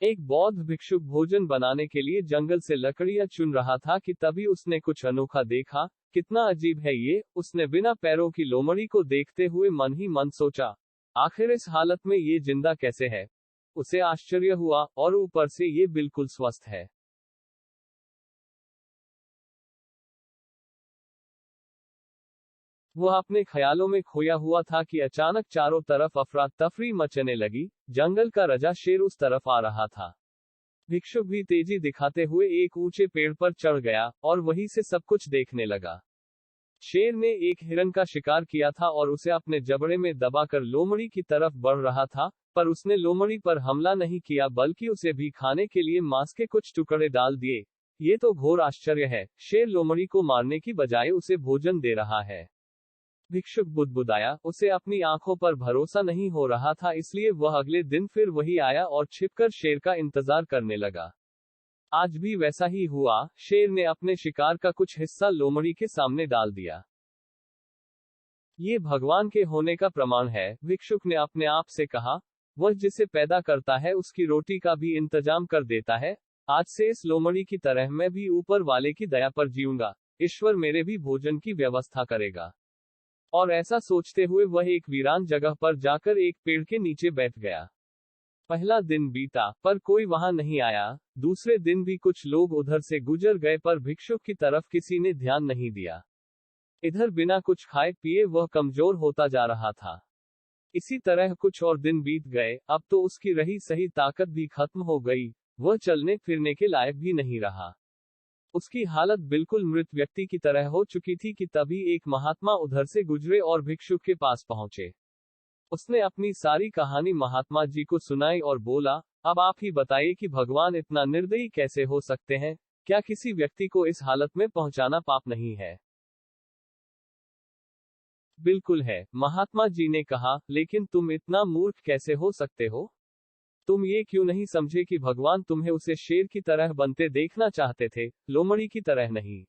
एक बौद्ध भिक्षुक भोजन बनाने के लिए जंगल से लकड़ियां चुन रहा था कि तभी उसने कुछ अनोखा देखा। कितना अजीब है ये, उसने बिना पैरों की लोमड़ी को देखते हुए मन ही मन सोचा। आखिर इस हालत में ये जिंदा कैसे है? उसे आश्चर्य हुआ, और ऊपर से ये बिल्कुल स्वस्थ है। वह अपने ख्यालों में खोया हुआ था कि अचानक चारों तरफ अफरा तफरी मचने लगी। जंगल का राजा शेर उस तरफ आ रहा था। भिक्षुक भी तेजी दिखाते हुए एक ऊंचे पेड़ पर चढ़ गया, और वहीं से सब कुछ देखने लगा। शेर ने एक हिरन का शिकार किया था और उसे अपने जबड़े में दबाकर लोमड़ी की तरफ बढ़ रहा था, पर उसने लोमड़ी पर हमला नहीं किया बल्कि उसे भी खाने के लिए मांस के कुछ टुकड़े डाल दिए। ये तो घोर आश्चर्य है, शेर लोमड़ी को मारने की बजाय उसे भोजन दे रहा है। भिक्षुक बुदबुदाया, उसे अपनी आंखों पर भरोसा नहीं हो रहा था, इसलिए वह अगले दिन फिर वही आया और छिपकर शेर का इंतजार करने लगा। आज भी वैसा ही हुआ, शेर ने अपने शिकार का कुछ हिस्सा लोमड़ी के सामने डाल दिया। ये भगवान के होने का प्रमाण है, भिक्षुक ने अपने आप से कहा। वह जिसे पैदा करता है उसकी रोटी का भी इंतजाम कर देता है। आज से इस लोमड़ी की तरह मैं भी ऊपर वाले की दया पर जीऊंगा। ईश्वर मेरे भी भोजन की व्यवस्था करेगा। और ऐसा सोचते हुए वह एक वीरान जगह पर जाकर एक पेड़ के नीचे बैठ गया। पहला दिन बीता, पर कोई वहां नहीं आया। दूसरे दिन भी कुछ लोग उधर से गुजर गए, पर भिक्षुक की तरफ किसी ने ध्यान नहीं दिया। इधर बिना कुछ खाए पिए वह कमजोर होता जा रहा था। इसी तरह कुछ और दिन बीत गए, अब तो उसकी रही सही ताकत भी खत्म हो गई। वह चलने फिरने के लायक भी नहीं रहा। उसकी हालत बिल्कुल मृत व्यक्ति की तरह हो चुकी थी कि तभी एक महात्मा उधर से गुजरे और भिक्षुक के पास पहुंचे। उसने अपनी सारी कहानी महात्मा जी को सुनाई और बोला, अब आप ही बताइए कि भगवान इतना निर्दयी कैसे हो सकते हैं? क्या किसी व्यक्ति को इस हालत में पहुंचाना पाप नहीं है? बिल्कुल है, महात्मा जी ने कहा, लेकिन तुम इतना मूर्ख कैसे हो सकते हो? तुम ये क्यों नहीं समझे कि भगवान तुम्हें उसे शेर की तरह बनते देखना चाहते थे, लोमड़ी की तरह नहीं।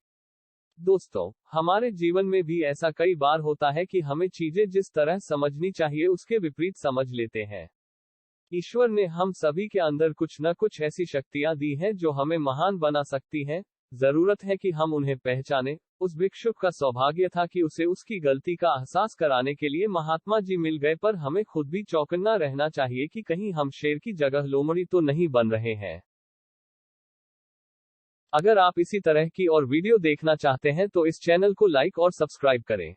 दोस्तों, हमारे जीवन में भी ऐसा कई बार होता है कि हमें चीजें जिस तरह समझनी चाहिए उसके विपरीत समझ लेते हैं। ईश्वर ने हम सभी के अंदर कुछ न कुछ ऐसी शक्तियां दी हैं जो हमें महान बना सकती हैं। जरूरत है कि हम उन्हें पहचानें। उस भिक्षुक का सौभाग्य था कि उसे उसकी गलती का एहसास कराने के लिए महात्मा जी मिल गए, पर हमें खुद भी चौकन्ना रहना चाहिए कि कहीं हम शेर की जगह लोमड़ी तो नहीं बन रहे हैं। अगर आप इसी तरह की और वीडियो देखना चाहते हैं तो इस चैनल को लाइक और सब्सक्राइब करें।